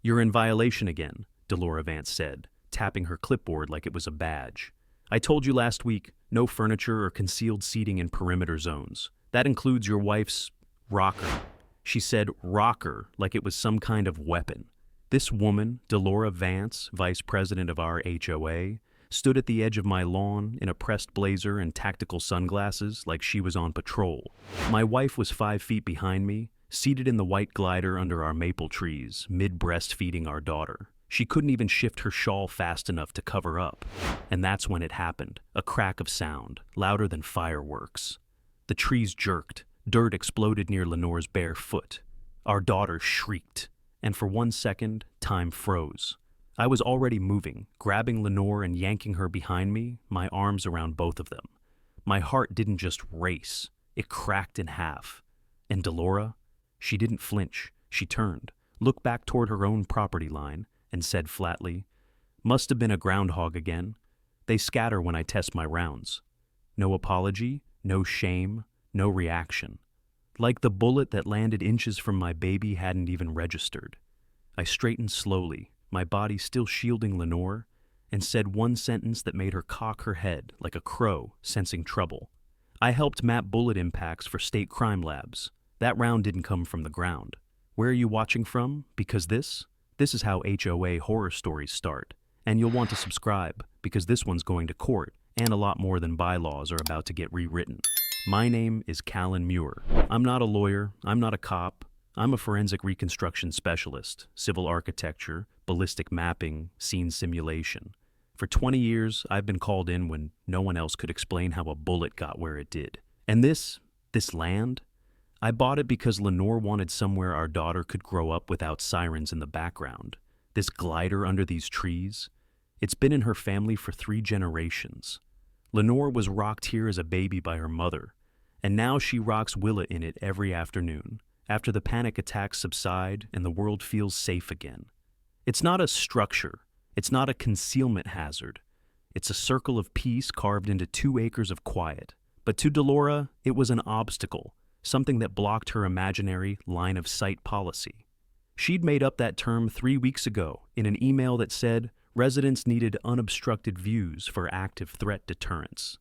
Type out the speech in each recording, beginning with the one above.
"You're in violation again," Delora Vance said, tapping her clipboard like it was a badge. "I told you last week, no furniture or concealed seating in perimeter zones. That includes your wife's rocker." She said rocker like it was some kind of weapon. This woman, Delora Vance, vice president of our HOA, stood at the edge of my lawn in a pressed blazer and tactical sunglasses like she was on patrol. My wife was 5 feet behind me, seated in the white glider under our maple trees, mid-breastfeeding our daughter. She couldn't even shift her shawl fast enough to cover up. And that's when it happened, a crack of sound, louder than fireworks. The trees jerked, dirt exploded near Lenore's bare foot. Our daughter shrieked, and for 1 second, time froze. I was already moving, grabbing Lenore and yanking her behind me, my arms around both of them. My heart didn't just race, it cracked in half. And Delora? She didn't flinch. She turned, looked back toward her own property line, and said flatly, "Must have been a groundhog again. They scatter when I test my rounds." No apology, no shame, no reaction. Like the bullet that landed inches from my baby hadn't even registered. I straightened slowly, my body still shielding Lenore, and said one sentence that made her cock her head like a crow sensing trouble. "I helped map bullet impacts for state crime labs. That round didn't come from the ground. Where are you watching from? Because this is how HOA horror stories start. And you'll want to subscribe, because this one's going to court, and a lot more than bylaws are about to get rewritten. My name is Callan Muir. I'm not a lawyer, I'm not a cop. I'm a forensic reconstruction specialist, civil architecture, ballistic mapping, scene simulation. For 20 years, I've been called in when no one else could explain how a bullet got where it did. And this land? I bought it because Lenore wanted somewhere our daughter could grow up without sirens in the background. This glider under these trees? It's been in her family for 3 generations. Lenore was rocked here as a baby by her mother, and now she rocks Willa in it every afternoon, after the panic attacks subside and the world feels safe again. It's not a structure. It's not a concealment hazard. It's a circle of peace carved into 2 acres of quiet. But to Delora, it was an obstacle, something that blocked her imaginary line of sight policy. She'd made up that term 3 weeks ago in an email that said residents needed unobstructed views for active threat deterrence.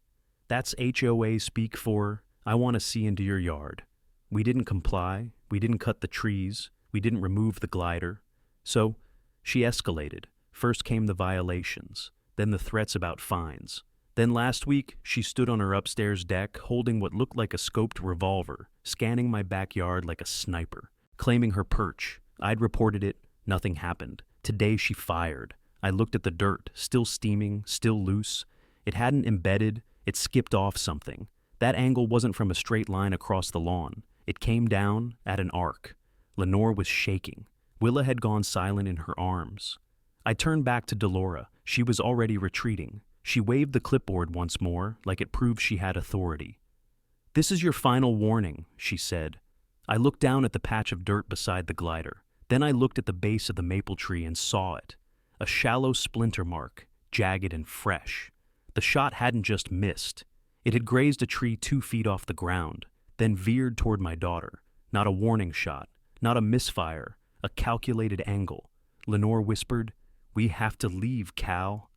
That's HOA speak for, "I want to see into your yard." We didn't comply, we didn't cut the trees, we didn't remove the glider. So she escalated. First came the violations, then the threats about fines. Then last week, she stood on her upstairs deck holding what looked like a scoped revolver, scanning my backyard like a sniper, claiming her perch. I'd reported it, nothing happened. Today she fired. I looked at the dirt, still steaming, still loose. It hadn't embedded, it skipped off something. That angle wasn't from a straight line across the lawn. It came down at an arc. Lenore was shaking. Willa had gone silent in her arms. I turned back to Delora. She was already retreating. She waved the clipboard once more, like it proved she had authority. "This is your final warning," she said. I looked down at the patch of dirt beside the glider. Then I looked at the base of the maple tree and saw it. A shallow splinter mark, jagged and fresh. The shot hadn't just missed. It had grazed a tree 2 feet off the ground, then veered toward my daughter. Not a warning shot, not a misfire, a calculated angle. Lenore whispered, "We have to leave, Cal."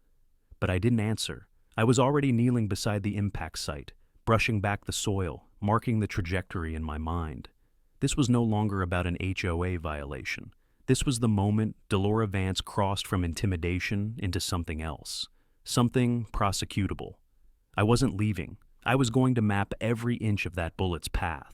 But I didn't answer. I was already kneeling beside the impact site, brushing back the soil, marking the trajectory in my mind. This was no longer about an HOA violation. This was the moment Delora Vance crossed from intimidation into something else. Something prosecutable. I wasn't leaving. I was going to map every inch of that bullet's path.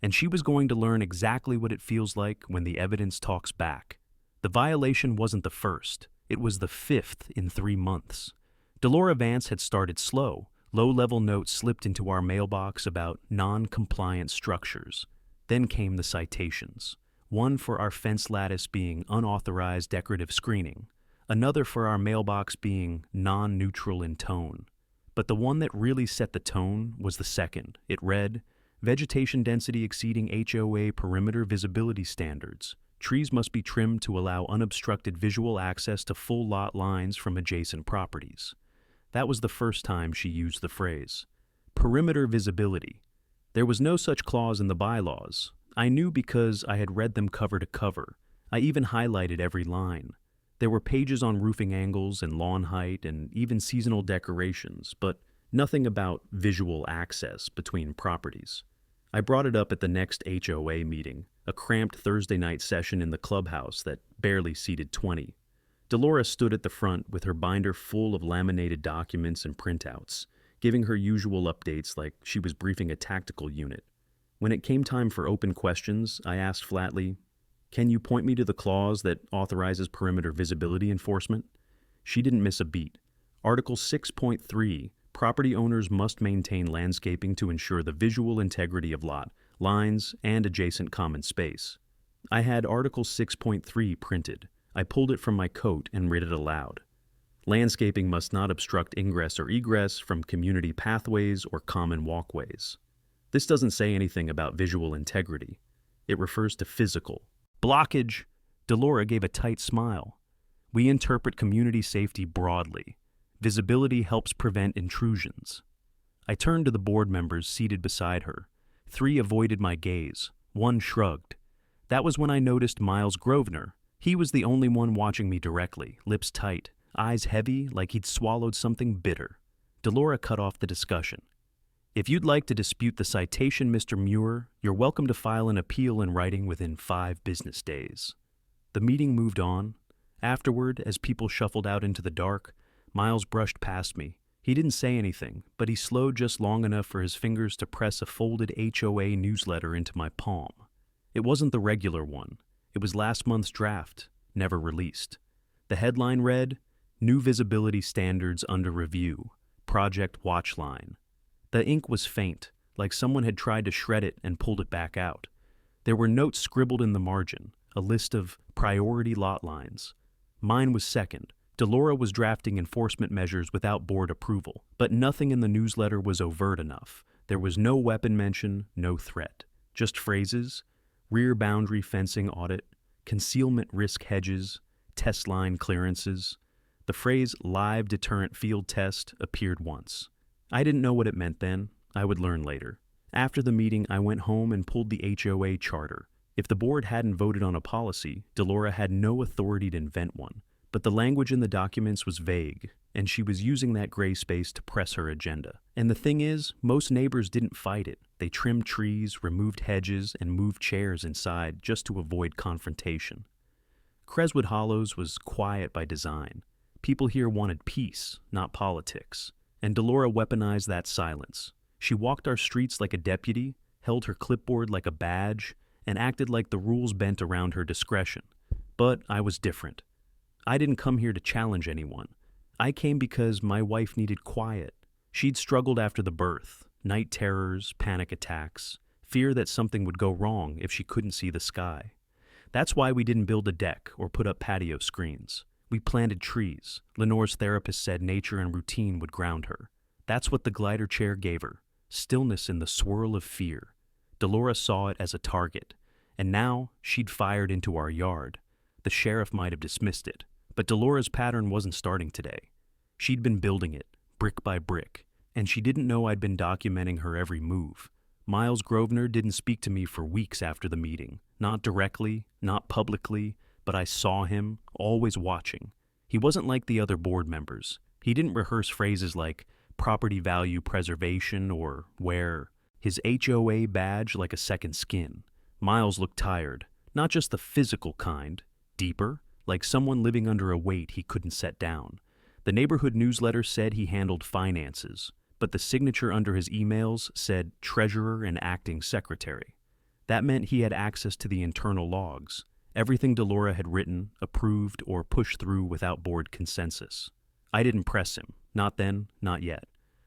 And she was going to learn exactly what it feels like when the evidence talks back. The violation wasn't the first. It was the 5th in 3 months. Delora Vance had started slow. Low-level notes slipped into our mailbox about non-compliant structures. Then came the citations. One for our fence lattice being unauthorized decorative screening. Another for our mailbox being non-neutral in tone. But the one that really set the tone was the second. It read, "Vegetation density exceeding HOA perimeter visibility standards. Trees must be trimmed to allow unobstructed visual access to full lot lines from adjacent properties." That was the first time she used the phrase. Perimeter visibility. There was no such clause in the bylaws. I knew because I had read them cover to cover. I even highlighted every line. There were pages on roofing angles and lawn height and even seasonal decorations, but nothing about visual access between properties. I brought it up at the next HOA meeting, a cramped Thursday night session in the clubhouse that barely seated 20. Delora stood at the front with her binder full of laminated documents and printouts, giving her usual updates like she was briefing a tactical unit. When it came time for open questions, I asked flatly, "Can you point me to the clause that authorizes perimeter visibility enforcement?" She didn't miss a beat. Article 6.3, property owners must maintain landscaping to ensure the visual integrity of lot, lines, and adjacent common space. I had Article 6.3 printed. I pulled it from my coat and read it aloud. Landscaping must not obstruct ingress or egress from community pathways or common walkways. This doesn't say anything about visual integrity. It refers to physical. Blockage! Delora gave a tight smile. We interpret community safety broadly. Visibility helps prevent intrusions. I turned to the board members seated beside her. 3 avoided my gaze. 1 shrugged. That was when I noticed Miles Grosvenor. He was the only one watching me directly, lips tight, eyes heavy like he'd swallowed something bitter. Delora cut off the discussion. "If you'd like to dispute the citation, Mr. Muir, you're welcome to file an appeal in writing within 5 business days." The meeting moved on. Afterward, as people shuffled out into the dark, Miles brushed past me. He didn't say anything, but he slowed just long enough for his fingers to press a folded HOA newsletter into my palm. It wasn't the regular one. It was last month's draft, never released. The headline read, "New Visibility Standards Under Review, Project Watchline." The ink was faint, like someone had tried to shred it and pulled it back out. There were notes scribbled in the margin, a list of priority lot lines. Mine was second. Delora was drafting enforcement measures without board approval, but nothing in the newsletter was overt enough. There was no weapon mention, no threat. Just phrases: rear boundary fencing audit, concealment risk hedges, test line clearances. The phrase live deterrent field test appeared once. I didn't know what it meant then. I would learn later. After the meeting, I went home and pulled the HOA charter. If the board hadn't voted on a policy, Delora had no authority to invent one. But the language in the documents was vague, and she was using that gray space to press her agenda. And the thing is, most neighbors didn't fight it. They trimmed trees, removed hedges, and moved chairs inside just to avoid confrontation. Creswood Hollows was quiet by design. People here wanted peace, not politics. And Delora weaponized that silence. She walked our streets like a deputy, held her clipboard like a badge, and acted like the rules bent around her discretion. But I was different. I didn't come here to challenge anyone. I came because my wife needed quiet. She'd struggled after the birth, night terrors, panic attacks, fear that something would go wrong if she couldn't see the sky. That's why we didn't build a deck or put up patio screens. We planted trees. Lenore's therapist said nature and routine would ground her. That's what the glider chair gave her, stillness in the swirl of fear. Delora saw it as a target, and now she'd fired into our yard. The sheriff might have dismissed it, but Delora's pattern wasn't starting today. She'd been building it, brick by brick, and she didn't know I'd been documenting her every move. Miles Grosvenor didn't speak to me for weeks after the meeting. Not directly, not publicly, but I saw him, always watching. He wasn't like the other board members. He didn't rehearse phrases like property value preservation or wear his HOA badge like a second skin. Miles looked tired, not just the physical kind, deeper, like someone living under a weight he couldn't set down. The neighborhood newsletter said he handled finances, but the signature under his emails said treasurer and acting secretary. That meant he had access to the internal logs, everything Delora had written, approved, or pushed through without board consensus. I didn't press him, not then, not yet.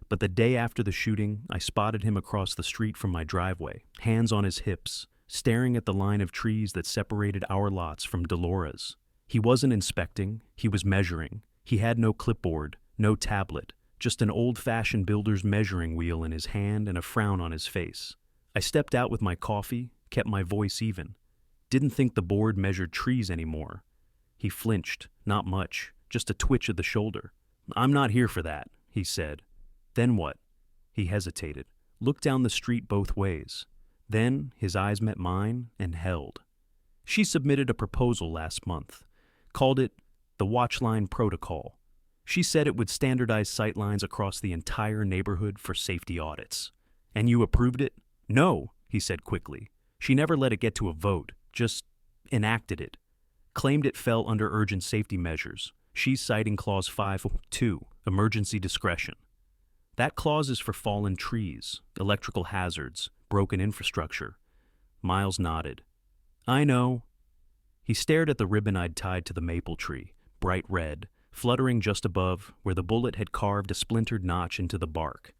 But the day after the shooting, I spotted him across the street from my driveway, hands on his hips, staring at the line of trees that separated our lots from Delora's. He wasn't inspecting, he was measuring. He had no clipboard, no tablet, just an old-fashioned builder's measuring wheel in his hand and a frown on his face. I stepped out with my coffee, kept my voice even. Didn't think the board measured trees anymore. He flinched, not much, just a twitch of the shoulder. "I'm not here for that," he said. "Then what?" He hesitated, looked down the street both ways. Then his eyes met mine and held. She submitted a proposal last month, called it the Watchline Protocol. She said it would standardize sightlines across the entire neighborhood for safety audits. And you approved it? No, he said quickly. She never let it get to a vote, just enacted it. Claimed it fell under urgent safety measures. She's citing Clause 5.2, emergency discretion. That clause is for fallen trees, electrical hazards, broken infrastructure. Miles nodded. I know. He stared at the ribbon I'd tied to the maple tree, bright red, fluttering just above where the bullet had carved a splintered notch into the bark.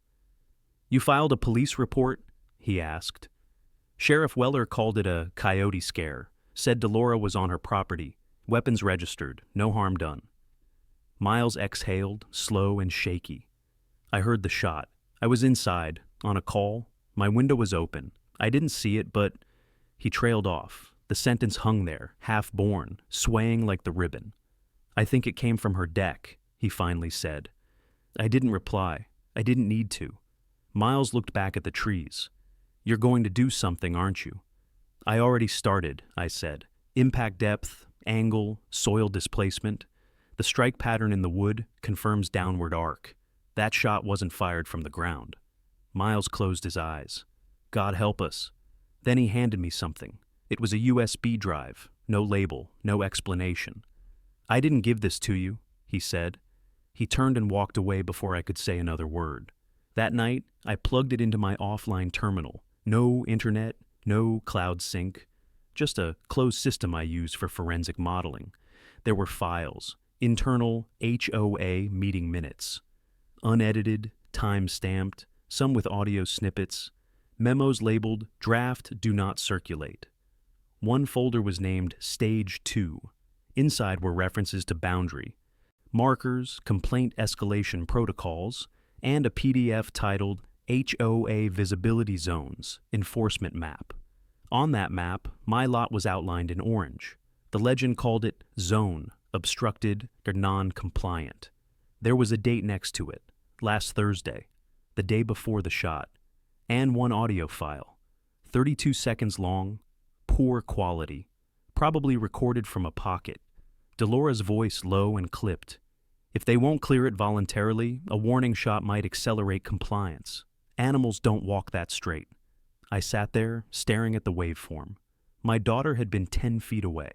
You filed a police report? He asked. Sheriff Weller called it a coyote scare, said Delora was on her property, weapons registered, no harm done. Miles exhaled, slow and shaky. I heard the shot. I was inside, on a call. My window was open. I didn't see it, but he trailed off. The sentence hung there, half-born, swaying like the ribbon. I think it came from her deck, he finally said. I didn't reply. I didn't need to. Miles looked back at the trees. You're going to do something, aren't you? I already started, I said. Impact depth, angle, soil displacement. The strike pattern in the wood confirms downward arc. That shot wasn't fired from the ground. Miles closed his eyes. God help us. Then he handed me something. It was a USB drive, no label, no explanation. I didn't give this to you, he said. He turned and walked away before I could say another word. That night, I plugged it into my offline terminal. No internet, no cloud sync, just a closed system I use for forensic modeling. There were files, internal HOA meeting minutes, unedited, time-stamped, some with audio snippets, memos labeled Draft Do Not Circulate. One folder was named Stage 2. Inside were references to boundary, markers, complaint escalation protocols, and a PDF titled HOA Visibility Zones Enforcement Map. On that map, my lot was outlined in orange. The legend called it Zone, Obstructed or Non-Compliant. There was a date next to it, last Thursday, the day before the shot, and one audio file, 32 seconds long, poor quality, probably recorded from a pocket. Delora's voice low and clipped. If they won't clear it voluntarily, a warning shot might accelerate compliance. Animals don't walk that straight. I sat there, staring at the waveform. My daughter had been 10 feet away.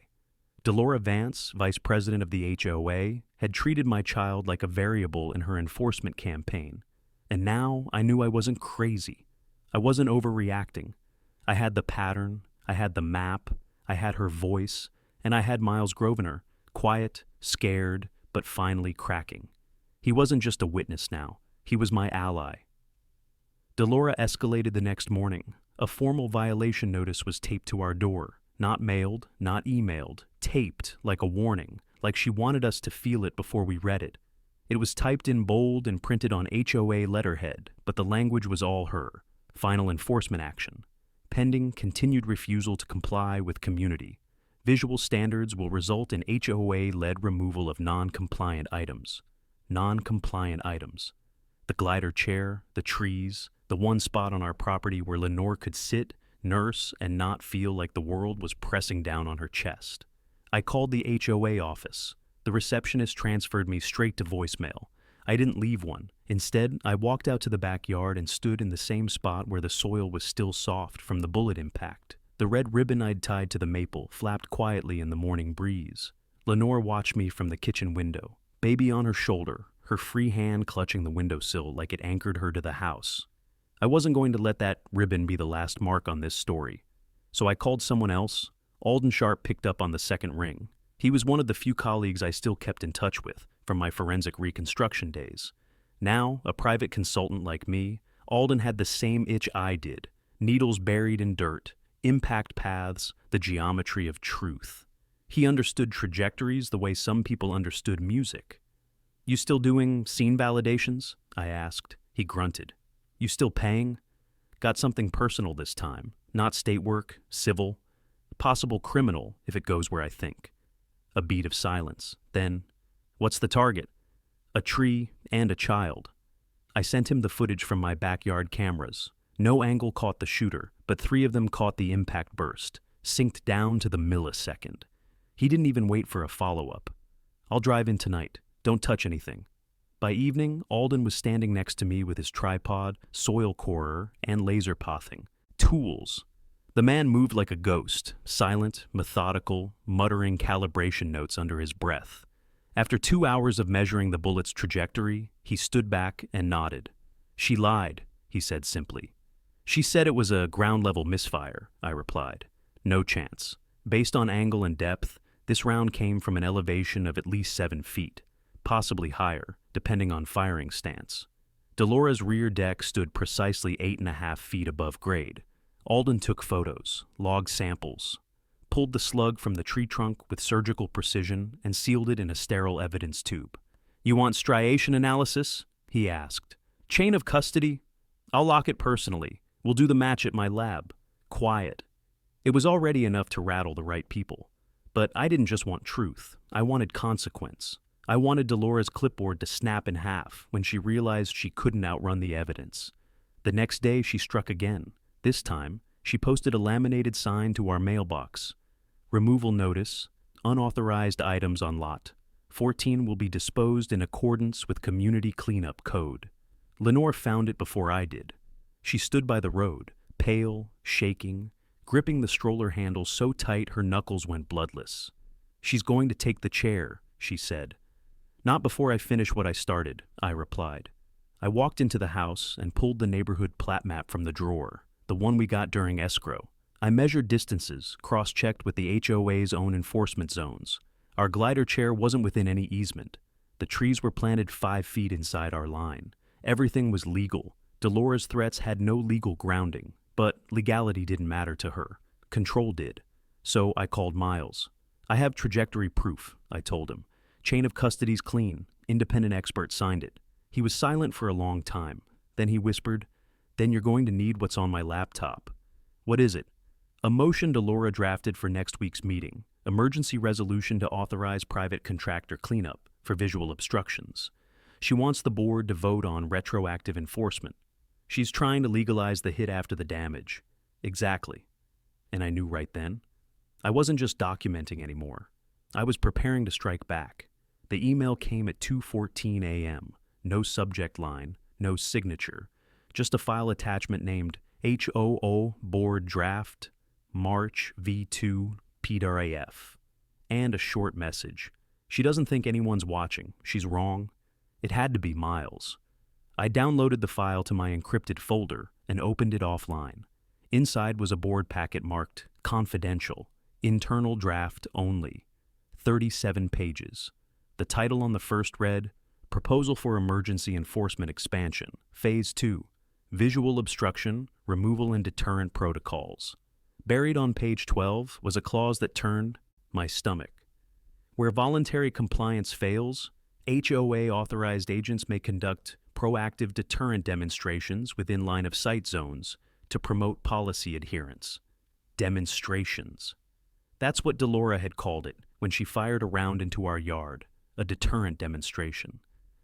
Delora Vance, vice president of the HOA, had treated my child like a variable in her enforcement campaign. And now I knew I wasn't crazy. I wasn't overreacting. I had the pattern, I had the map, I had her voice, and I had Miles Grosvenor, quiet, scared, but finally cracking. He wasn't just a witness now. He was my ally. Delora escalated the next morning. A formal violation notice was taped to our door. Not mailed, not emailed. Taped, like a warning, like she wanted us to feel it before we read it. It was typed in bold and printed on HOA letterhead, but the language was all her. Final enforcement action. Pending continued refusal to comply with community. Visual standards will result in HOA-led removal of non-compliant items. Non-compliant items. The glider chair, the trees, the one spot on our property where Lenore could sit, nurse, and not feel like the world was pressing down on her chest. I called the HOA office. The receptionist transferred me straight to voicemail. I didn't leave one. Instead, I walked out to the backyard and stood in the same spot where the soil was still soft from the bullet impact. The red ribbon I'd tied to the maple flapped quietly in the morning breeze. Lenore watched me from the kitchen window, baby on her shoulder, her free hand clutching the windowsill like it anchored her to the house. I wasn't going to let that ribbon be the last mark on this story. So I called someone else. Alden Sharp picked up on the second ring. He was one of the few colleagues I still kept in touch with from my forensic reconstruction days. Now, a private consultant like me, Alden had the same itch I did. Needles buried in dirt, impact paths, the geometry of truth. He understood trajectories the way some people understood music. You still doing scene validations? I asked. He grunted. You still paying? Got something personal this time. Not state work, civil. Possible criminal if it goes where I think. A beat of silence. Then, what's the target? A tree and a child. I sent him the footage from my backyard cameras. No angle caught the shooter, but 3 of them caught the impact burst. synced down to the millisecond. He didn't even wait for a follow-up. "I'll drive in tonight. Don't touch anything." By evening, Alden was standing next to me with his tripod, soil corer, and laser pothing. Tools. The man moved like a ghost, silent, methodical, muttering calibration notes under his breath. After 2 hours of measuring the bullet's trajectory, he stood back and nodded. "She lied," he said simply. "She said it was a ground-level misfire," I replied. "No chance. Based on angle and depth, this round came from an elevation of at least 7 feet, possibly higher, depending on firing stance. Delora's rear deck stood precisely 8.5 feet above grade. Alden took photos, logged samples, pulled the slug from the tree trunk with surgical precision, and sealed it in a sterile evidence tube. "You want striation analysis?" he asked. "Chain of custody? I'll lock it personally. We'll do the match at my lab. Quiet." It was already enough to rattle the right people. But I didn't just want truth. I wanted consequence. I wanted Delora's clipboard to snap in half when she realized she couldn't outrun the evidence. The next day, she struck again. This time, she posted a laminated sign to our mailbox. "Removal notice. Unauthorized items on lot. 14 will be disposed in accordance with community cleanup code." Lenore found it before I did. She stood by the road, pale, shaking, gripping the stroller handle so tight her knuckles went bloodless. "She's going to take the chair," she said. "Not before I finish what I started," I replied. I walked into the house and pulled the neighborhood plat map from the drawer, the one we got during escrow. I measured distances, cross-checked with the HOA's own enforcement zones. Our glider chair wasn't within any easement. The trees were planted 5 feet inside our line. Everything was legal. Delora's threats had no legal grounding, but legality didn't matter to her. Control did. So I called Miles. "I have trajectory proof," I told him. "Chain of custody's clean. Independent expert signed it." He was silent for a long time. Then he whispered, "Then you're going to need what's on my laptop." "What is it?" "A motion Delora drafted for next week's meeting. Emergency resolution to authorize private contractor cleanup for visual obstructions. She wants the board to vote on retroactive enforcement. She's trying to legalize the hit after the damage." Exactly. And I knew right then. I wasn't just documenting anymore. I was preparing to strike back. The email came at 2:14 a.m. No subject line, no signature. Just a file attachment named HOO Board Draft, March V2 PRAF. And a short message. "She doesn't think anyone's watching. She's wrong." It had to be Miles. I downloaded the file to my encrypted folder and opened it offline. Inside was a board packet marked Confidential, Internal Draft Only. 37 pages. The title on the first read, "Proposal for Emergency Enforcement Expansion, Phase 2, Visual Obstruction, Removal and Deterrent Protocols." Buried on page 12 was a clause that turned my stomach. Where voluntary compliance fails, HOA-authorized agents may conduct proactive deterrent demonstrations within line-of-sight zones to promote policy adherence. Demonstrations. That's what Delora had called it when she fired a round into our yard, a deterrent demonstration.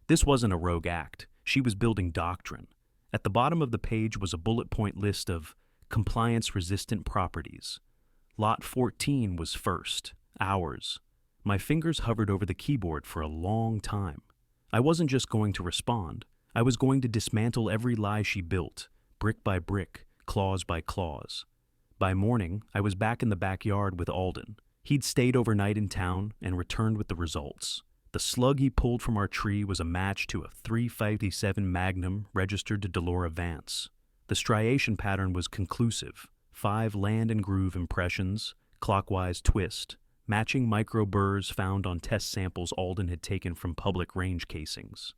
This wasn't a rogue act. She was building doctrine. At the bottom of the page was a bullet point list of compliance-resistant properties. Lot 14 was first, ours. My fingers hovered over the keyboard for a long time. I wasn't just going to respond. I was going to dismantle every lie she built, brick by brick, clause by clause. By morning, I was back in the backyard with Alden. He'd stayed overnight in town and returned with the results. The slug he pulled from our tree was a match to a .357 Magnum registered to Delora Vance. The striation pattern was conclusive. 5 land and groove impressions, clockwise twist, matching micro burrs found on test samples Alden had taken from public range casings.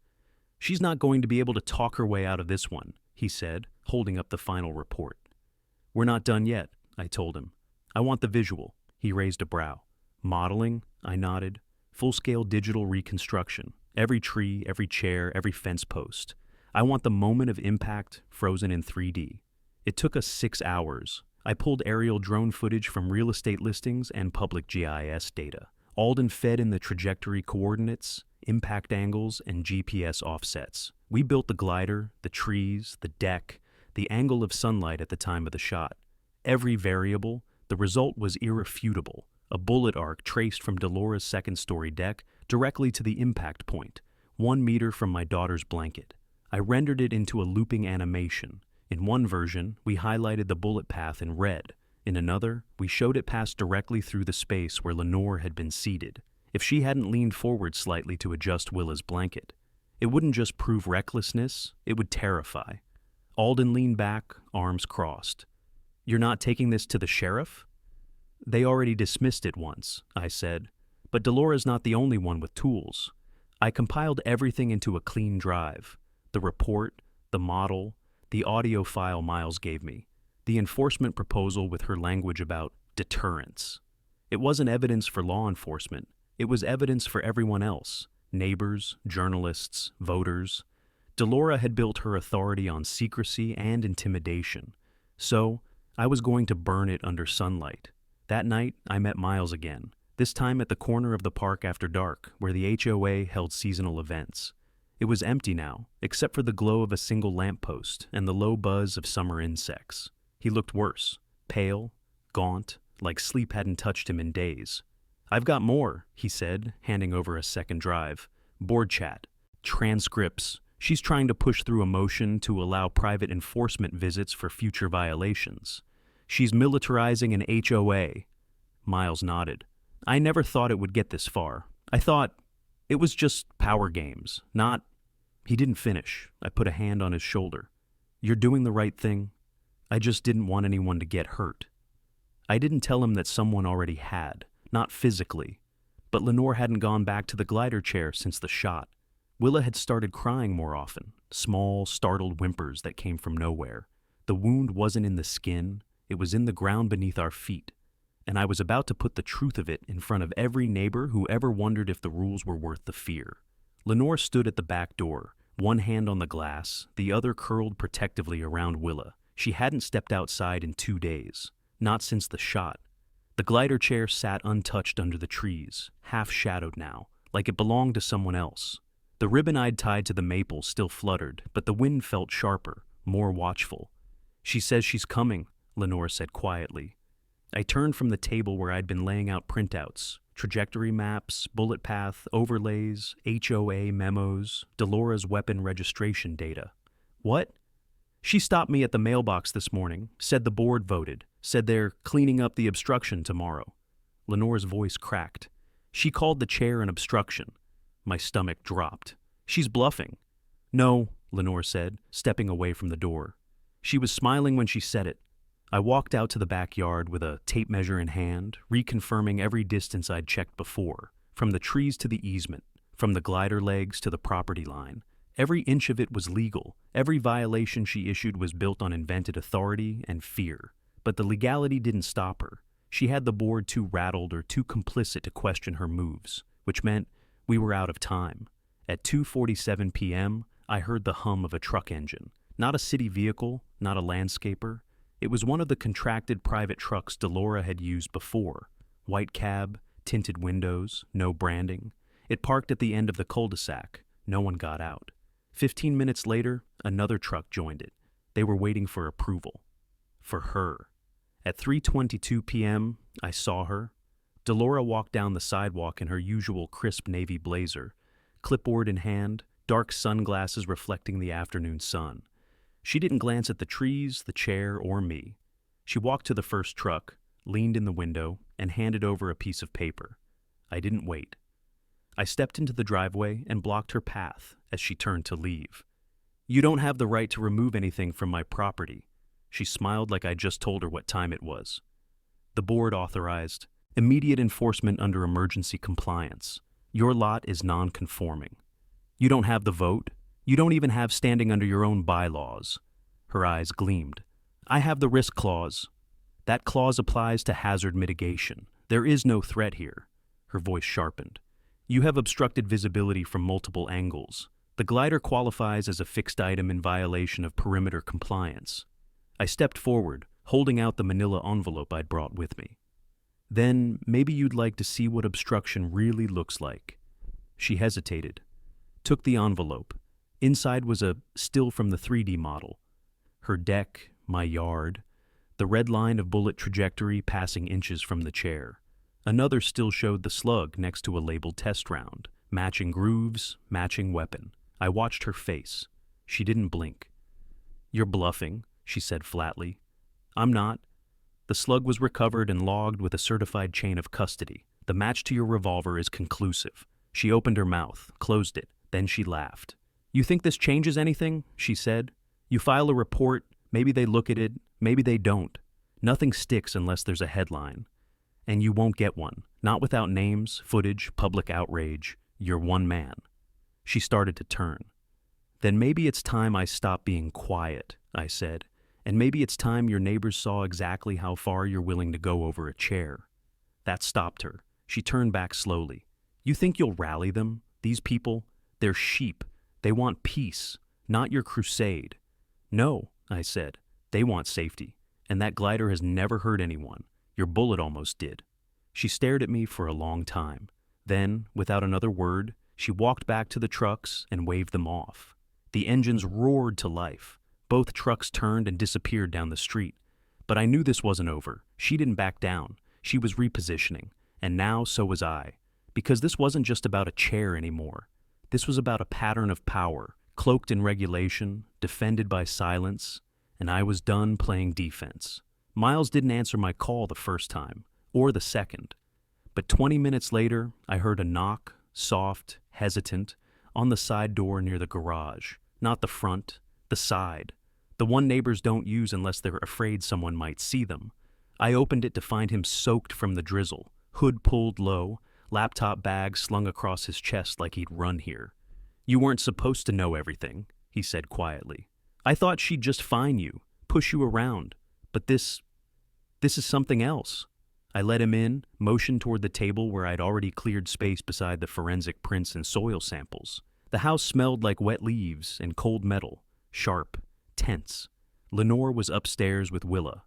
"She's not going to be able to talk her way out of this one," he said, holding up the final report. "We're not done yet," I told him. "I want the visual." He raised a brow. "Modeling?" I nodded. "Full-scale digital reconstruction. Every tree, every chair, every fence post. I want the moment of impact frozen in 3D. It took us 6 hours. I pulled aerial drone footage from real estate listings and public GIS data. Alden fed in the trajectory coordinates, impact angles, and GPS offsets. We built the glider, the trees, the deck, the angle of sunlight at the time of the shot. Every variable, The result was irrefutable, a bullet arc traced from Delora's second-story deck directly to the impact point, 1 meter from my daughter's blanket. I rendered it into a looping animation. In one version, we highlighted the bullet path in red. In another, we showed it pass directly through the space where Lenore had been seated. If she hadn't leaned forward slightly to adjust Willa's blanket, it wouldn't just prove recklessness, it would terrify. Alden leaned back, arms crossed. "You're not taking this to the sheriff?" "They already dismissed it once," I said. "But Delora's not the only one with tools." I compiled everything into a clean drive. The report, the model, the audio file Miles gave me, the enforcement proposal with her language about deterrence. It wasn't evidence for law enforcement. It was evidence for everyone else. Neighbors, journalists, voters. Delora had built her authority on secrecy and intimidation. So, I was going to burn it under sunlight. That night, I met Miles again, this time at the corner of the park after dark, where the HOA held seasonal events. It was empty now, except for the glow of a single lamppost and the low buzz of summer insects. He looked worse, pale, gaunt, like sleep hadn't touched him in days. "I've got more," he said, handing over a second drive. "Board chat, transcripts. She's trying to push through a motion to allow private enforcement visits for future violations. She's militarizing an HOA." Miles nodded. "I never thought it would get this far. I thought it was just power games, not—" He didn't finish. I put a hand on his shoulder. "You're doing the right thing. I just didn't want anyone to get hurt." I didn't tell him that someone already had, not physically. But Lenore hadn't gone back to the glider chair since the shot. Willa had started crying more often, small, startled whimpers that came from nowhere. The wound wasn't in the skin, it was in the ground beneath our feet. And I was about to put the truth of it in front of every neighbor who ever wondered if the rules were worth the fear. Lenore stood at the back door, one hand on the glass, the other curled protectively around Willa. She hadn't stepped outside in 2 days, not since the shot. The glider chair sat untouched under the trees, half-shadowed now, like it belonged to someone else. The ribbon I'd tied to the maple still fluttered, but the wind felt sharper, more watchful. "She says she's coming," Lenore said quietly. I turned from the table where I'd been laying out printouts, trajectory maps, bullet path, overlays, HOA memos, Delora's weapon registration data. "What?" "She stopped me at the mailbox this morning, said the board voted, said they're cleaning up the obstruction tomorrow." Lenore's voice cracked. "She called the chair an obstruction." My stomach dropped. "She's bluffing." "No," Lenore said, stepping away from the door. "She was smiling when she said it." I walked out to the backyard with a tape measure in hand, reconfirming every distance I'd checked before, from the trees to the easement, from the glider legs to the property line. Every inch of it was legal. Every violation she issued was built on invented authority and fear. But the legality didn't stop her. She had the board too rattled or too complicit to question her moves, which meant we were out of time. At 2:47 p.m., I heard the hum of a truck engine. Not a city vehicle, not a landscaper. It was one of the contracted private trucks Delora had used before. White cab, tinted windows, no branding. It parked at the end of the cul-de-sac. No one got out. 15 minutes later, another truck joined it. They were waiting for approval. For her. At 3:22 p.m., I saw her. Delora walked down the sidewalk in her usual crisp navy blazer, clipboard in hand, dark sunglasses reflecting the afternoon sun. She didn't glance at the trees, the chair, or me. She walked to the first truck, leaned in the window, and handed over a piece of paper. I didn't wait. I stepped into the driveway and blocked her path as she turned to leave. "You don't have the right to remove anything from my property." She smiled like I just told her what time it was. The board authorized immediate enforcement under emergency compliance. Your lot is non-conforming. You don't have the vote. You don't even have standing under your own bylaws. Her eyes gleamed. I have the risk clause. That clause applies to hazard mitigation. There is no threat here. Her voice sharpened. You have obstructed visibility from multiple angles. The glider qualifies as a fixed item in violation of perimeter compliance. I stepped forward, holding out the manila envelope I'd brought with me. Then maybe you'd like to see what obstruction really looks like. She hesitated, took the envelope. Inside was a still from the 3D model. Her deck, my yard, the red line of bullet trajectory passing inches from the chair. Another still showed the slug next to a labeled test round, matching grooves, matching weapon. I watched her face. She didn't blink. "You're bluffing," she said flatly. "I'm not. The slug was recovered and logged with a certified chain of custody. The match to your revolver is conclusive." She opened her mouth, closed it, then she laughed. "You think this changes anything?" she said. "You file a report, maybe they look at it, maybe they don't. Nothing sticks unless there's a headline. And you won't get one, not without names, footage, public outrage. You're one man." She started to turn. "Then maybe it's time I stop being quiet," I said. "And maybe it's time your neighbors saw exactly how far you're willing to go over a chair." That stopped her. She turned back slowly. "You think you'll rally them? These people? They're sheep. They want peace, not your crusade." "No," I said. "They want safety. And that glider has never hurt anyone. Your bullet almost did." She stared at me for a long time. Then, without another word, she walked back to the trucks and waved them off. The engines roared to life. Both trucks turned and disappeared down the street. But I knew this wasn't over. She didn't back down. She was repositioning. And now so was I. Because this wasn't just about a chair anymore. This was about a pattern of power, cloaked in regulation, defended by silence, and I was done playing defense. Miles didn't answer my call the first time, or the second. But 20 minutes later, I heard a knock, soft, hesitant, on the side door near the garage. Not the front, the side. The one neighbors don't use unless they're afraid someone might see them. I opened it to find him soaked from the drizzle, hood pulled low, laptop bag slung across his chest like he'd run here. "You weren't supposed to know everything," he said quietly. "I thought she'd just fine you, push you around. But this is something else." I let him in, motioned toward the table where I'd already cleared space beside the forensic prints and soil samples. The house smelled like wet leaves and cold metal, sharp, tense. Lenore was upstairs with Willa.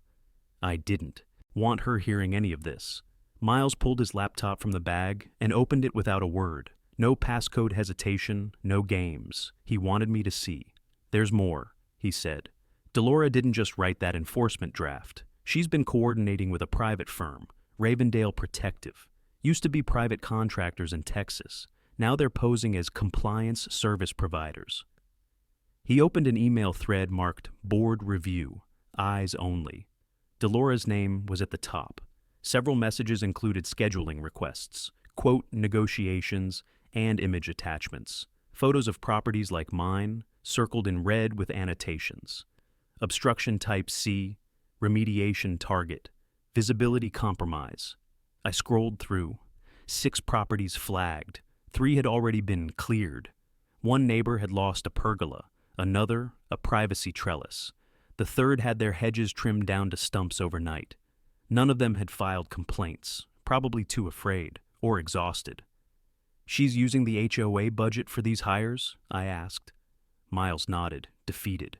I didn't want her hearing any of this. Miles pulled his laptop from the bag and opened it without a word. No passcode hesitation, no games. He wanted me to see. "There's more," he said. "Delora didn't just write that enforcement draft. She's been coordinating with a private firm, Ravendale Protective. Used to be private contractors in Texas. Now they're posing as compliance service providers." He opened an email thread marked Board Review, Eyes Only. Delora's name was at the top. Several messages included scheduling requests, quote negotiations, and image attachments. Photos of properties like mine, circled in red with annotations. Obstruction type C, remediation target, visibility compromise. I scrolled through. 6 properties flagged. 3 had already been cleared. One neighbor had lost a pergola, another a privacy trellis. The third had their hedges trimmed down to stumps overnight. None of them had filed complaints, probably too afraid or exhausted. "She's using the HOA budget for these hires?" I asked. Miles nodded, defeated.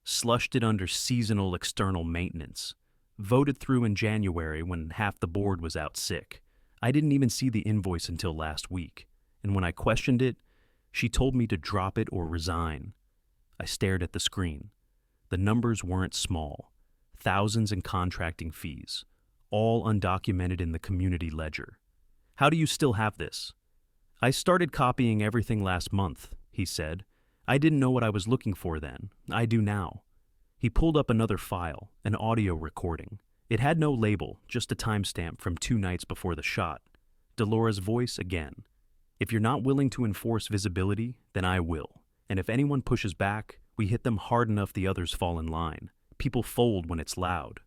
"Slushed it under seasonal external maintenance. Voted through in January when half the board was out sick. I didn't even see the invoice until last week, and when I questioned it, she told me to drop it or resign." I stared at the screen. The numbers weren't small. Thousands in contracting fees, all undocumented in the community ledger. "How do you still have this?" "I started copying everything last month," he said. "I didn't know what I was looking for then. I do now." He pulled up another file, an audio recording. It had no label, just a timestamp from 2 nights before the shot. Delora's voice again. "If you're not willing to enforce visibility, then I will. And if anyone pushes back, we hit them hard enough the others fall in line. People fold when it's loud."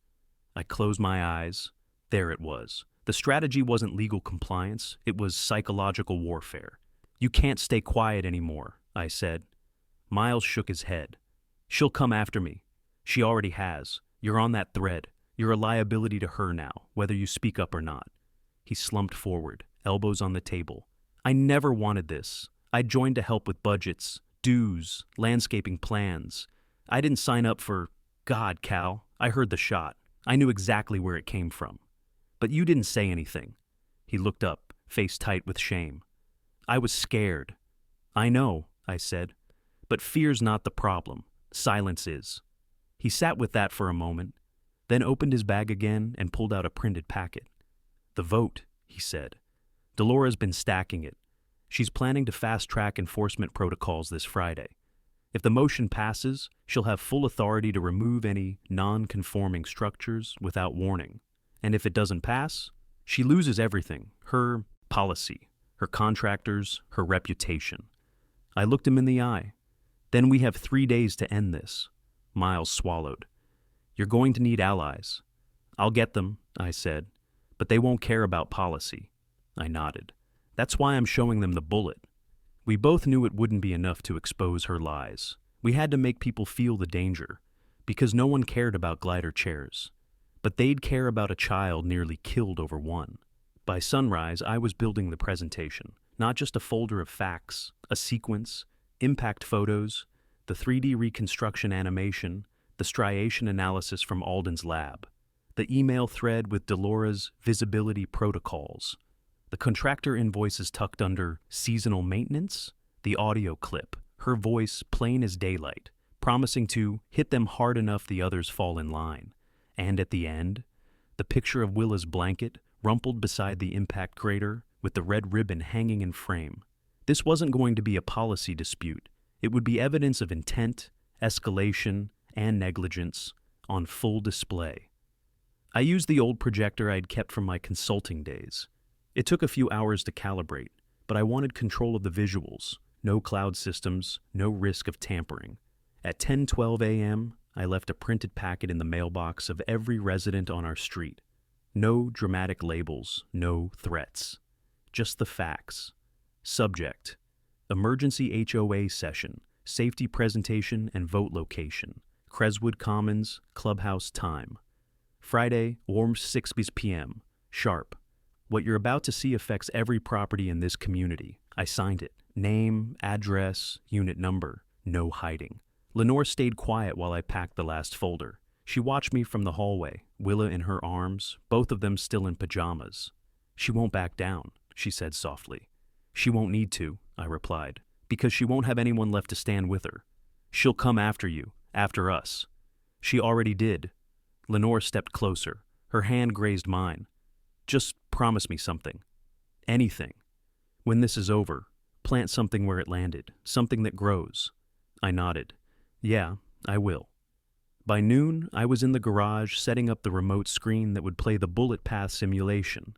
I closed my eyes. There it was. The strategy wasn't legal compliance, it was psychological warfare. "You can't stay quiet anymore," I said. Miles shook his head. "She'll come after me. She already has. You're on that thread. You're a liability to her now, whether you speak up or not." He slumped forward, elbows on the table. "I never wanted this. I joined to help with budgets, dues, landscaping plans. I didn't sign up for... God, Cal, I heard the shot. I knew exactly where it came from. But you didn't say anything." He looked up, face tight with shame. "I was scared." "I know," I said. "But fear's not the problem. Silence is." He sat with that for a moment. then opened his bag again and pulled out a printed packet. "The vote," he said. "Delora's been stacking it. She's planning to fast-track enforcement protocols this Friday. If the motion passes, she'll have full authority to remove any non-conforming structures without warning. And if it doesn't pass, she loses everything, her policy, her contractors, her reputation." I looked him in the eye. "Then we have 3 days to end this." Miles swallowed. "You're going to need allies." "I'll get them," I said, "but they won't care about policy." I nodded. "That's why I'm showing them the bullet." We both knew it wouldn't be enough to expose her lies. We had to make people feel the danger, because no one cared about glider chairs. But they'd care about a child nearly killed over one. By sunrise, I was building the presentation, not just a folder of facts, a sequence, impact photos, the 3D reconstruction animation, the striation analysis from Alden's lab, the email thread with Delora's visibility protocols, the contractor invoices tucked under seasonal maintenance, the audio clip, her voice plain as daylight, promising to hit them hard enough the others fall in line. And at the end, the picture of Willa's blanket rumpled beside the impact crater with the red ribbon hanging in frame. This wasn't going to be a policy dispute. It would be evidence of intent, escalation, and negligence on full display. I used the old projector I'd kept from my consulting days. It took a few hours to calibrate, but I wanted control of the visuals. No cloud systems, no risk of tampering. At 10:12 a.m., I left a printed packet in the mailbox of every resident on our street. No dramatic labels, no threats. Just the facts. Subject: emergency HOA session, safety presentation and vote location. Creswood Commons, clubhouse time. Friday, warm 6 p.m. Sharp. What you're about to see affects every property in this community. I signed it. Name, address, unit number. No hiding. Lenore stayed quiet while I packed the last folder. She watched me from the hallway, Willa in her arms, both of them still in pajamas. "She won't back down," she said softly. "She won't need to," I replied, "because she won't have anyone left to stand with her. She'll come after you, after us." "She already did." Lenore stepped closer. Her hand grazed mine. "Just promise me something. Anything. When this is over, plant something where it landed, something that grows." I nodded. "Yeah, I will." By noon, I was in the garage setting up the remote screen that would play the bullet path simulation.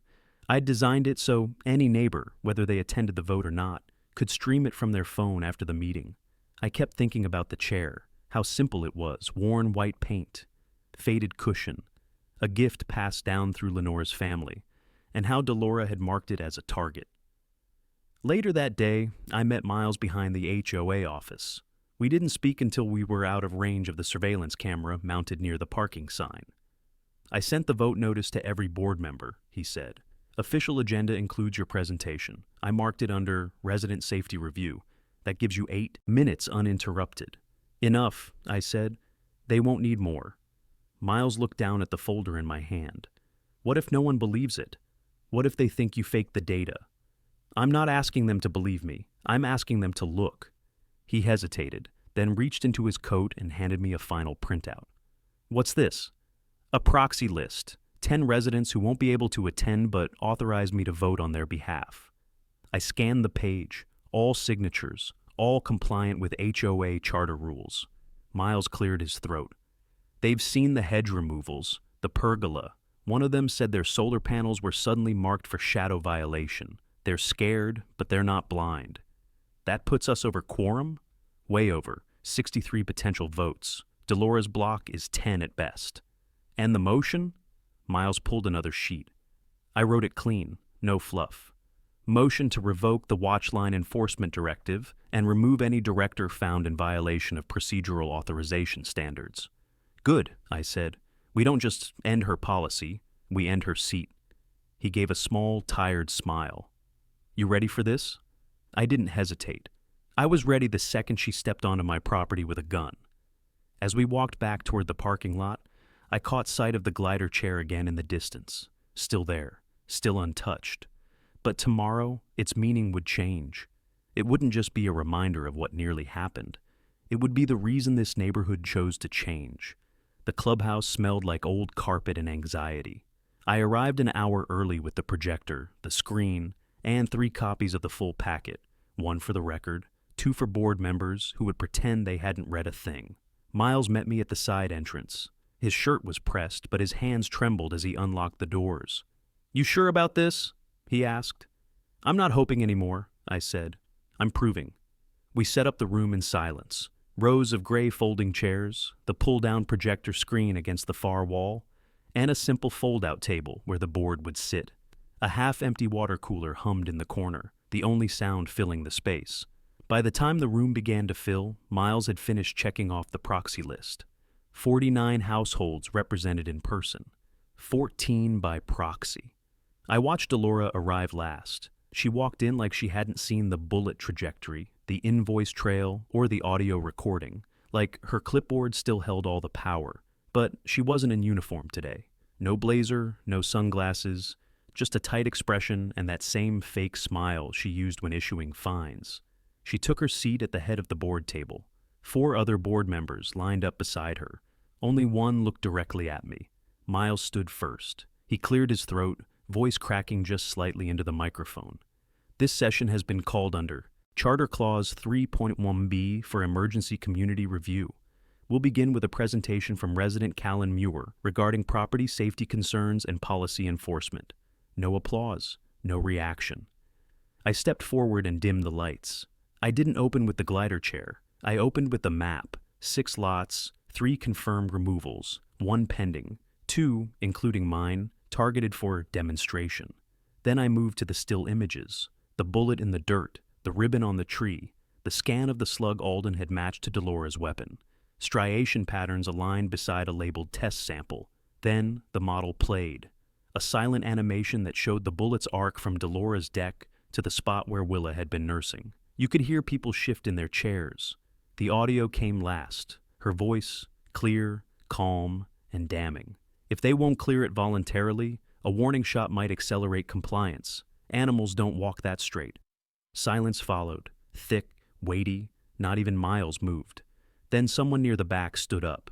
I'd designed it so any neighbor, whether they attended the vote or not, could stream it from their phone after the meeting. I kept thinking about the chair, how simple it was, worn white paint, faded cushion, a gift passed down through Lenore's family, and how Delora had marked it as a target. Later that day, I met Miles behind the HOA office. We didn't speak until we were out of range of the surveillance camera mounted near the parking sign. "I sent the vote notice to every board member," he said. "Official agenda includes your presentation. I marked it under Resident Safety Review. That gives you 8 minutes uninterrupted." "Enough," I said. "They won't need more." Miles looked down at the folder in my hand. "What if no one believes it? What if they think you faked the data?" "I'm not asking them to believe me. I'm asking them to look." He hesitated, then reached into his coat and handed me a final printout. "What's this?" "A proxy list. 10 residents who won't be able to attend but authorized me to vote on their behalf." I scanned the page. All signatures, all compliant with HOA charter rules. Miles cleared his throat. "They've seen the hedge removals, the pergola. One of them said their solar panels were suddenly marked for shadow violation. They're scared, but they're not blind. That puts us over quorum? Way over. 63 potential votes. Delora's block is 10 at best. And the motion?" Miles pulled another sheet. I wrote it clean, no fluff. "Motion to revoke the Watchline Enforcement Directive and remove any director found in violation of procedural authorization standards." "Good," I said. "We don't just end her policy, we end her seat." He gave a small, tired smile. "You ready for this?" I didn't hesitate. I was ready the second she stepped onto my property with a gun. As we walked back toward the parking lot, I caught sight of the glider chair again in the distance. Still there, still untouched. But tomorrow, its meaning would change. It wouldn't just be a reminder of what nearly happened. It would be the reason this neighborhood chose to change. The clubhouse smelled like old carpet and anxiety. I arrived an hour early with the projector, the screen, and 3 copies of the full packet, 1 for the record, 2 for board members who would pretend they hadn't read a thing. Miles met me at the side entrance. His shirt was pressed, but his hands trembled as he unlocked the doors. "You sure about this?" he asked. "I'm not hoping anymore," I said. "I'm proving." We set up the room in silence. Rows of gray folding chairs, the pull-down projector screen against the far wall, and a simple fold-out table where the board would sit. A half-empty water cooler hummed in the corner, the only sound filling the space. By the time the room began to fill, Miles had finished checking off the proxy list. 49 households represented in person, 14 by proxy. I watched Delora arrive last. She walked in like she hadn't seen the bullet trajectory, the invoice trail, or the audio recording, like her clipboard still held all the power. But she wasn't in uniform today. No blazer, no sunglasses, just a tight expression and that same fake smile she used when issuing fines. She took her seat at the head of the board table. 4 other board members lined up beside her. Only one looked directly at me. Miles stood first. He cleared his throat, voice cracking just slightly into the microphone. "This session has been called under Charter Clause 3.1b for Emergency Community Review. We'll begin with a presentation from resident Callan Muir regarding property safety concerns and policy enforcement." No applause, no reaction. I stepped forward and dimmed the lights. I didn't open with the glider chair. I opened with the map, 6 lots, 3 confirmed removals, 1 pending, 2, including mine, targeted for demonstration. Then I moved to the still images, the bullet in the dirt, the ribbon on the tree, the scan of the slug Alden had matched to Delora's weapon, striation patterns aligned beside a labeled test sample. Then the model played, a silent animation that showed the bullet's arc from Delora's deck to the spot where Willa had been nursing. You could hear people shift in their chairs. The audio came last, her voice clear, calm, and damning. If they won't clear it voluntarily, a warning shot might accelerate compliance. Animals don't walk that straight. Silence followed, thick, weighty, not even Miles moved. Then someone near the back stood up.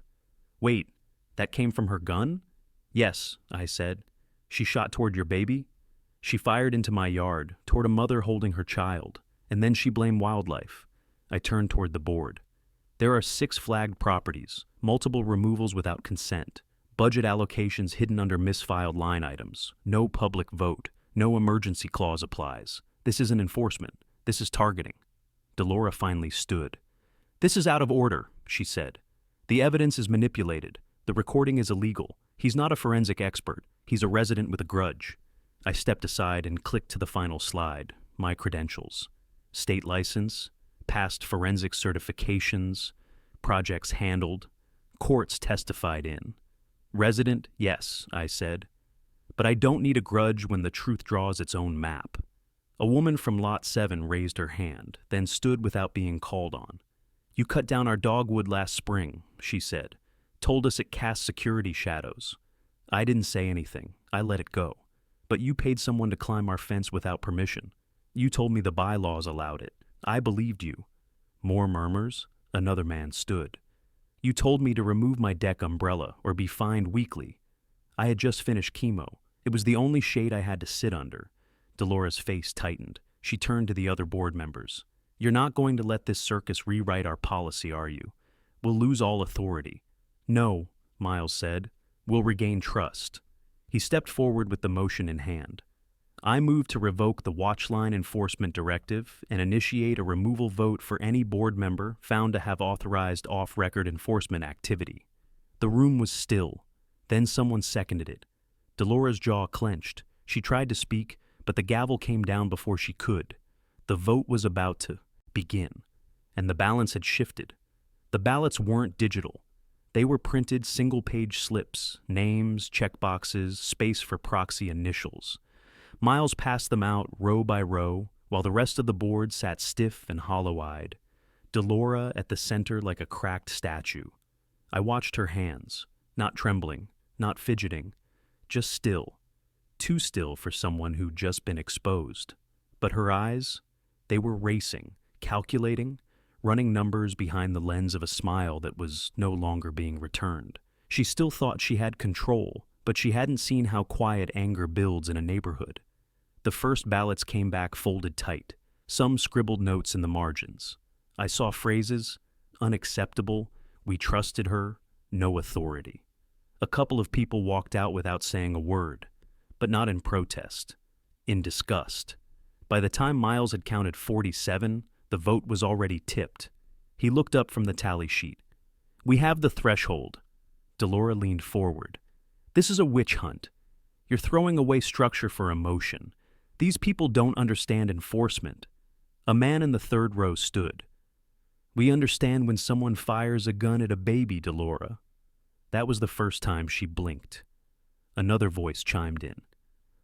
"Wait, that came from her gun?" "Yes," I said. "She shot toward your baby?" "She fired into my yard, toward a mother holding her child, and then she blamed wildlife." I turned toward the board. "There are 6 flagged properties, multiple removals without consent, budget allocations hidden under misfiled line items, no public vote, no emergency clause applies. This isn't enforcement, this is targeting." Delora finally stood. "This is out of order," she said. "The evidence is manipulated. The recording is illegal. He's not a forensic expert. He's a resident with a grudge." I stepped aside and clicked to the final slide, my credentials. State license, past forensic certifications, projects handled, courts testified in. "Resident, yes," I said. "But I don't need a grudge when the truth draws its own map." A woman from Lot 7 raised her hand, then stood without being called on. "You cut down our dogwood last spring," she said. "Told us it cast security shadows." I didn't say anything. I let it go. "But you paid someone to climb our fence without permission. You told me the bylaws allowed it. I believed you." More murmurs. Another man stood. "You told me to remove my deck umbrella or be fined weekly." I had just finished chemo. It was the only shade I had to sit under. Delora's face tightened. She turned to the other board members. "You're not going to let this circus rewrite our policy, are you? We'll lose all authority." "No," Miles said. "We'll regain trust." He stepped forward with the motion in hand. "I move to revoke the Watchline Enforcement Directive and initiate a removal vote for any board member found to have authorized off-record enforcement activity." The room was still. Then someone seconded it. Delora's jaw clenched. She tried to speak, but the gavel came down before she could. The vote was about to begin, and the balance had shifted. The ballots weren't digital. They were printed single-page slips, names, checkboxes, space for proxy initials. Miles passed them out row by row, while the rest of the board sat stiff and hollow-eyed. Delora at the center like a cracked statue. I watched her hands, not trembling, not fidgeting, just still. Too still for someone who'd just been exposed. But her eyes, they were racing, calculating, running numbers behind the lens of a smile that was no longer being returned. She still thought she had control, but she hadn't seen how quiet anger builds in a neighborhood. The first ballots came back folded tight, some scribbled notes in the margins. I saw phrases: unacceptable, we trusted her, no authority. A couple of people walked out without saying a word, but not in protest, in disgust. By the time Miles had counted 47, the vote was already tipped. He looked up from the tally sheet. "We have the threshold." Delora leaned forward. "This is a witch hunt. You're throwing away structure for emotion. These people don't understand enforcement." A man in the third row stood. "We understand when someone fires a gun at a baby, Delora." That was the first time she blinked. Another voice chimed in.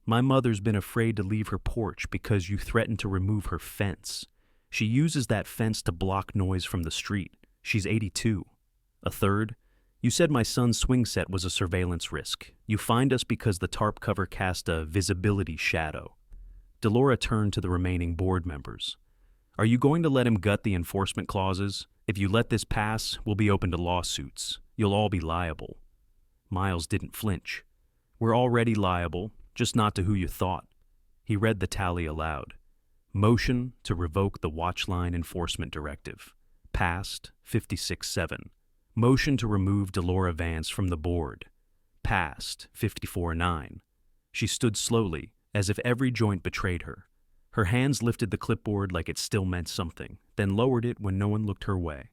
"My mother's been afraid to leave her porch because you threatened to remove her fence. She uses that fence to block noise from the street. She's 82. A third: "You said my son's swing set was a surveillance risk. You fined us because the tarp cover cast a visibility shadow." Delora turned to the remaining board members. "Are you going to let him gut the enforcement clauses? If you let this pass, we'll be open to lawsuits. You'll all be liable." Miles didn't flinch. "We're already liable, just not to who you thought." He read the tally aloud. "Motion to revoke the Watchline Enforcement Directive. Passed, 56-7. Motion to remove Delora Vance from the board. Passed, 54-9. She stood slowly, as if every joint betrayed her. Her hands lifted the clipboard like it still meant something, then lowered it when no one looked her way.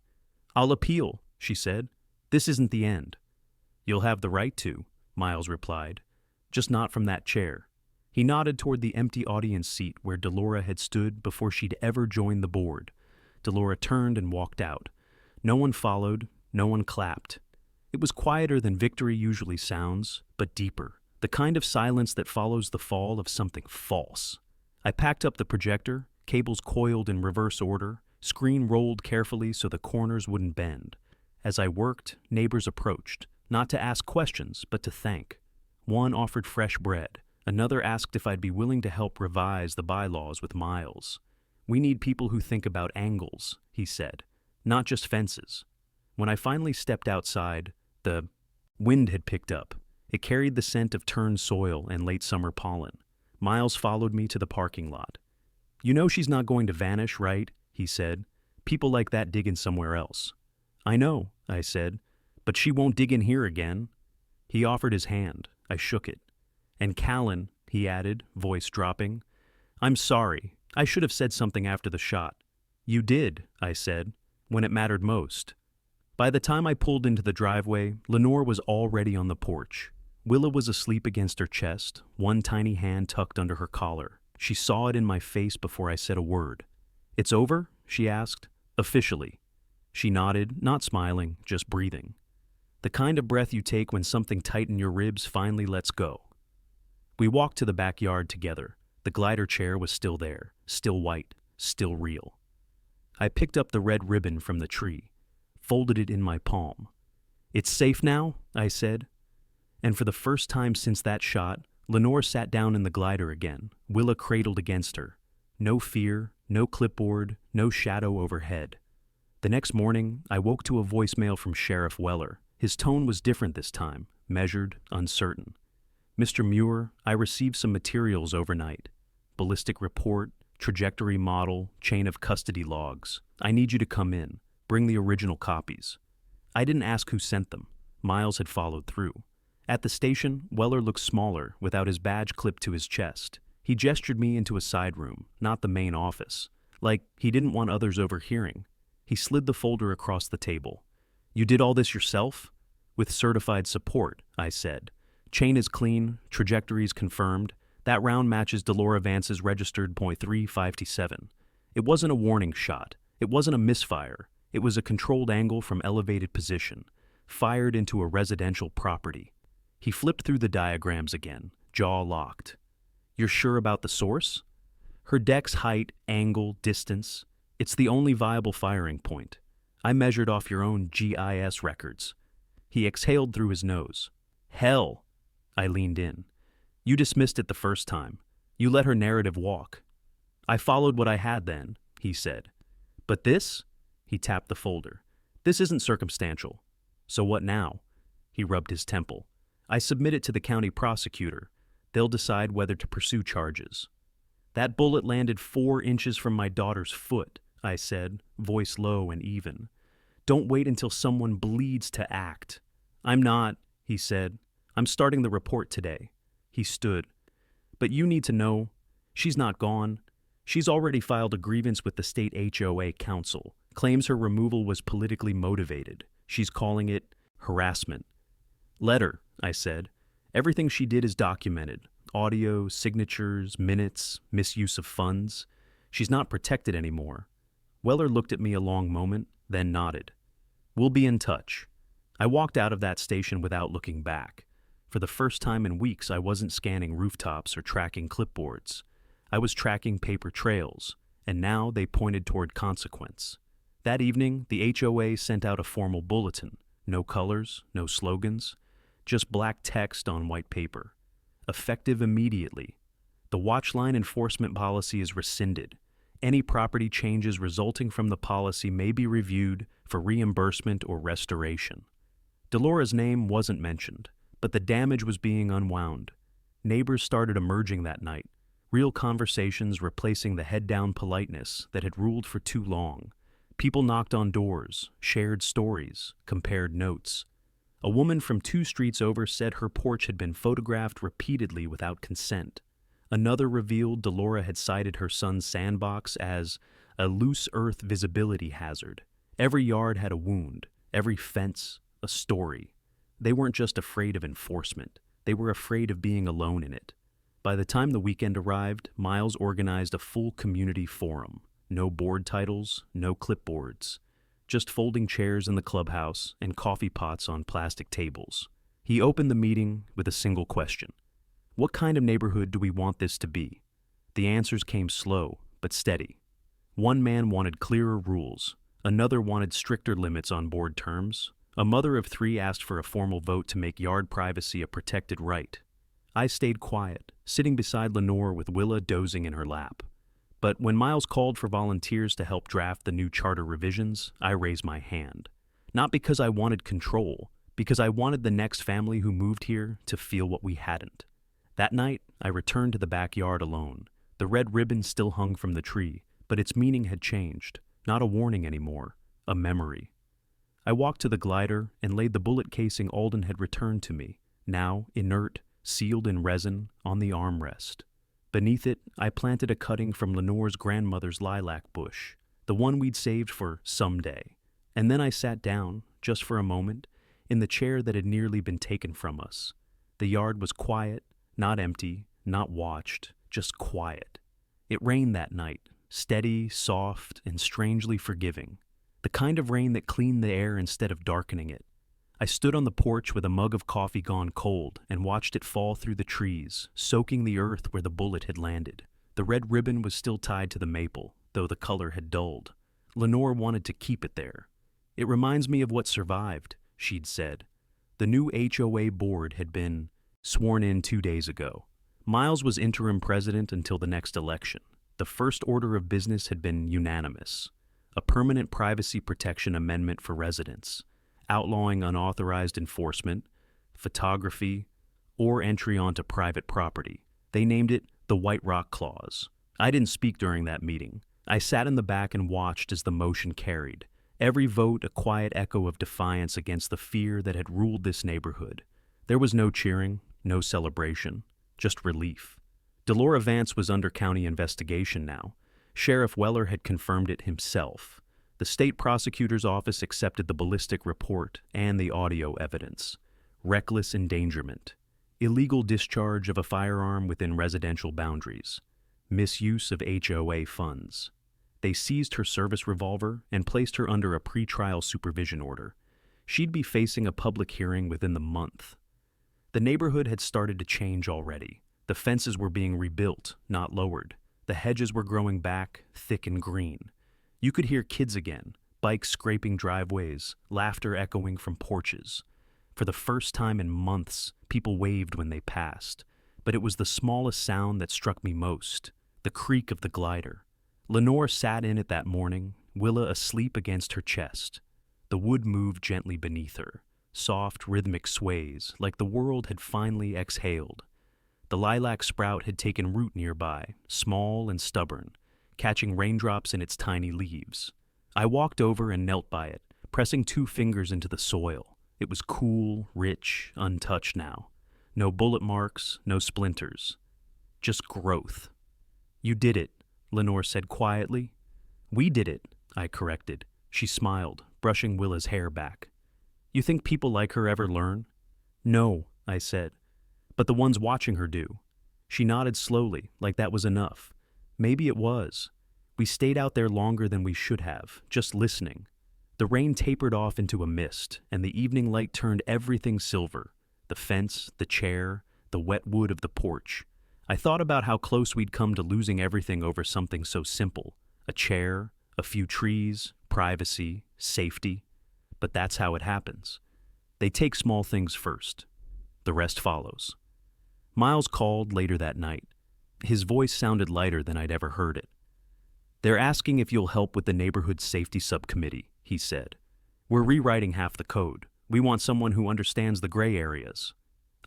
"I'll appeal," she said. "This isn't the end." "You'll have the right to," Miles replied. "Just not from that chair." He nodded toward the empty audience seat where Delora had stood before she'd ever joined the board. Delora turned and walked out. No one followed, no one clapped. It was quieter than victory usually sounds, but deeper, the kind of silence that follows the fall of something false. I packed up the projector, cables coiled in reverse order, screen rolled carefully so the corners wouldn't bend. As I worked, neighbors approached, not to ask questions, but to thank. One offered fresh bread. Another asked if I'd be willing to help revise the bylaws with Miles. "We need people who think about angles," he said, "not just fences." When I finally stepped outside, the wind had picked up. It carried the scent of turned soil and late summer pollen. Miles followed me to the parking lot. "You know she's not going to vanish, right?" he said. "People like that dig in somewhere else." "I know," I said, "but she won't dig in here again." He offered his hand. I shook it. "And Callan," he added, voice dropping. "I'm sorry. I should have said something after the shot." "You did," I said, "when it mattered most." By the time I pulled into the driveway, Lenore was already on the porch. Willa was asleep against her chest, one tiny hand tucked under her collar. She saw it in my face before I said a word. "It's over?" she asked. "Officially." She nodded, not smiling, just breathing. The kind of breath you take when something tight in your ribs finally lets go. We walked to the backyard together. The glider chair was still there, still white, still real. I picked up the red ribbon from the tree, folded it in my palm. "It's safe now?" I said. And for the first time since that shot, Lenore sat down in the glider again, Willa cradled against her. No fear, no clipboard, no shadow overhead. The next morning, I woke to a voicemail from Sheriff Weller. His tone was different this time, measured, uncertain. "Mr. Muir, I received some materials overnight. Ballistic report, trajectory model, chain of custody logs. I need you to come in. Bring the original copies." I didn't ask who sent them. Miles had followed through. At the station, Weller looked smaller, without his badge clipped to his chest. He gestured me into a side room, not the main office, like he didn't want others overhearing. He slid the folder across the table. "You did all this yourself?" "With certified support," I said. "Chain is clean, trajectories confirmed. That round matches Delora Vance's registered .357. It wasn't a warning shot. It wasn't a misfire. It was a controlled angle from elevated position, fired into a residential property." He flipped through the diagrams again, jaw locked. "You're sure about the source?" "Her deck's height, angle, distance. It's the only viable firing point. I measured off your own GIS records." He exhaled through his nose. "Hell!" I leaned in. "You dismissed it the first time. You let her narrative walk." "I followed what I had then," he said. "But this?" He tapped the folder. "This isn't circumstantial." "So what now?" He rubbed his temple. I submit it to the county prosecutor. They'll decide whether to pursue charges. That bullet landed 4 inches from my daughter's foot, I said, voice low and even. Don't wait until someone bleeds to act. I'm not, he said. I'm starting the report today. He stood. But you need to know, she's not gone. She's already filed a grievance with the state HOA council, claims her removal was politically motivated. She's calling it harassment. Let her, I said. Everything she did is documented. Audio, signatures, minutes, misuse of funds. She's not protected anymore. Weller looked at me a long moment, then nodded. We'll be in touch. I walked out of that station without looking back. For the first time in weeks, I wasn't scanning rooftops or tracking clipboards. I was tracking paper trails, and now they pointed toward consequence. That evening, the HOA sent out a formal bulletin. No colors, no slogans, just black text on white paper. Effective immediately. The watchline enforcement policy is rescinded. Any property changes resulting from the policy may be reviewed for reimbursement or restoration. Delora's name wasn't mentioned, but the damage was being unwound. Neighbors started emerging that night, real conversations replacing the head-down politeness that had ruled for too long. People knocked on doors, shared stories, compared notes. A woman from 2 streets over said her porch had been photographed repeatedly without consent. Another revealed Delora had cited her son's sandbox as a loose earth visibility hazard. Every yard had a wound, every fence a story. They weren't just afraid of enforcement, they were afraid of being alone in it. By the time the weekend arrived, Miles organized a full community forum. No board titles, no clipboards. Just folding chairs in the clubhouse and coffee pots on plastic tables. He opened the meeting with a single question. What kind of neighborhood do we want this to be? The answers came slow, but steady. One man wanted clearer rules. Another wanted stricter limits on board terms. A mother of 3 asked for a formal vote to make yard privacy a protected right. I stayed quiet, sitting beside Lenore with Willa dozing in her lap. But when Miles called for volunteers to help draft the new charter revisions, I raised my hand. Not because I wanted control, because I wanted the next family who moved here to feel what we hadn't. That night, I returned to the backyard alone. The red ribbon still hung from the tree, but its meaning had changed. Not a warning anymore, a memory. I walked to the glider and laid the bullet casing Alden had returned to me, now inert, sealed in resin, on the armrest. Beneath it, I planted a cutting from Lenore's grandmother's lilac bush, the one we'd saved for someday. And then I sat down, just for a moment, in the chair that had nearly been taken from us. The yard was quiet, not empty, not watched, just quiet. It rained that night, steady, soft, and strangely forgiving. The kind of rain that cleaned the air instead of darkening it. I stood on the porch with a mug of coffee gone cold and watched it fall through the trees, soaking the earth where the bullet had landed. The red ribbon was still tied to the maple, though the color had dulled. Lenore wanted to keep it there. It reminds me of what survived, she'd said. The new HOA board had been sworn in 2 days ago. Miles was interim president until the next election. The first order of business had been unanimous. A permanent privacy protection amendment for residents, outlawing unauthorized enforcement, photography, or entry onto private property. They named it the White Rock Clause. I didn't speak during that meeting. I sat in the back and watched as the motion carried. Every vote a quiet echo of defiance against the fear that had ruled this neighborhood. There was no cheering, no celebration, just relief. Delora Vance was under county investigation now. Sheriff Weller had confirmed it himself. The state prosecutor's office accepted the ballistic report and the audio evidence. Reckless endangerment. Illegal discharge of a firearm within residential boundaries. Misuse of HOA funds. They seized her service revolver and placed her under a pretrial supervision order. She'd be facing a public hearing within the month. The neighborhood had started to change already. The fences were being rebuilt, not lowered. The hedges were growing back, thick and green. You could hear kids again, bikes scraping driveways, laughter echoing from porches. For the first time in months, people waved when they passed. But it was the smallest sound that struck me most, the creak of the glider. Lenore sat in it that morning, Willa asleep against her chest. The wood moved gently beneath her. soft, rhythmic sways, like the world had finally exhaled. The lilac sprout had taken root nearby, small and stubborn, catching raindrops in its tiny leaves. I walked over and knelt by it, pressing 2 fingers into the soil. It was cool, rich, untouched now. No bullet marks, no splinters. Just growth. "You did it," Lenore said quietly. "We did it," I corrected. She smiled, brushing Willa's hair back. "You think people like her ever learn?" "No," I said. "But the ones watching her do." She nodded slowly, like that was enough. Maybe it was. We stayed out there longer than we should have, just listening. The rain tapered off into a mist, and the evening light turned everything silver. The fence, the chair, the wet wood of the porch. I thought about how close we'd come to losing everything over something so simple. A chair, a few trees, privacy, safety. But that's how it happens. They take small things first. The rest follows. Miles called later that night. His voice sounded lighter than I'd ever heard it. "They're asking if you'll help with the neighborhood safety subcommittee," he said. "We're rewriting half the code. We want someone who understands the gray areas."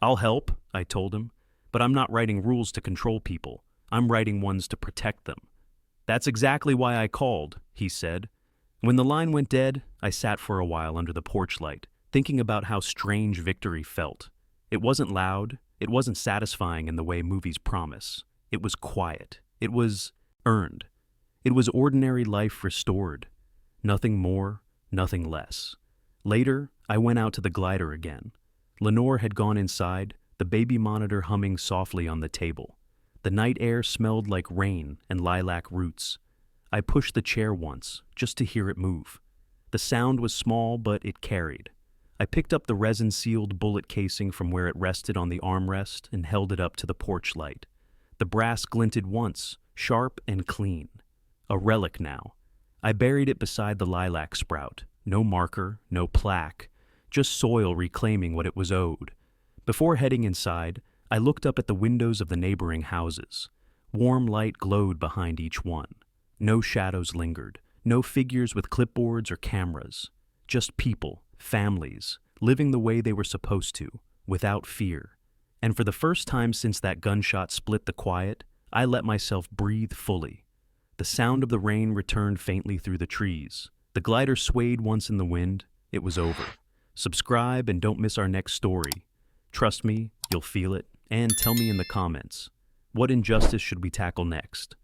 "I'll help," I told him, "but I'm not writing rules to control people. I'm writing ones to protect them." "That's exactly why I called," he said. When the line went dead, I sat for a while under the porch light, thinking about how strange victory felt. It wasn't loud. It wasn't satisfying in the way movies promise. It was quiet. It was earned. It was ordinary life restored. Nothing more, nothing less. Later, I went out to the glider again. Lenore had gone inside, the baby monitor humming softly on the table. The night air smelled like rain and lilac roots. I pushed the chair once, just to hear it move. The sound was small, but it carried. I picked up the resin-sealed bullet casing from where it rested on the armrest and held it up to the porch light. The brass glinted once, sharp and clean. A relic now. I buried it beside the lilac sprout. No marker, no plaque, just soil reclaiming what it was owed. Before heading inside, I looked up at the windows of the neighboring houses. Warm light glowed behind each one. No shadows lingered. No figures with clipboards or cameras. Just people, families, living the way they were supposed to, without fear. And for the first time since that gunshot split the quiet, I let myself breathe fully. The sound of the rain returned faintly through the trees. The glider swayed once in the wind. It was over. Subscribe and don't miss our next story. Trust me, you'll feel it. And tell me in the comments, what injustice should we tackle next?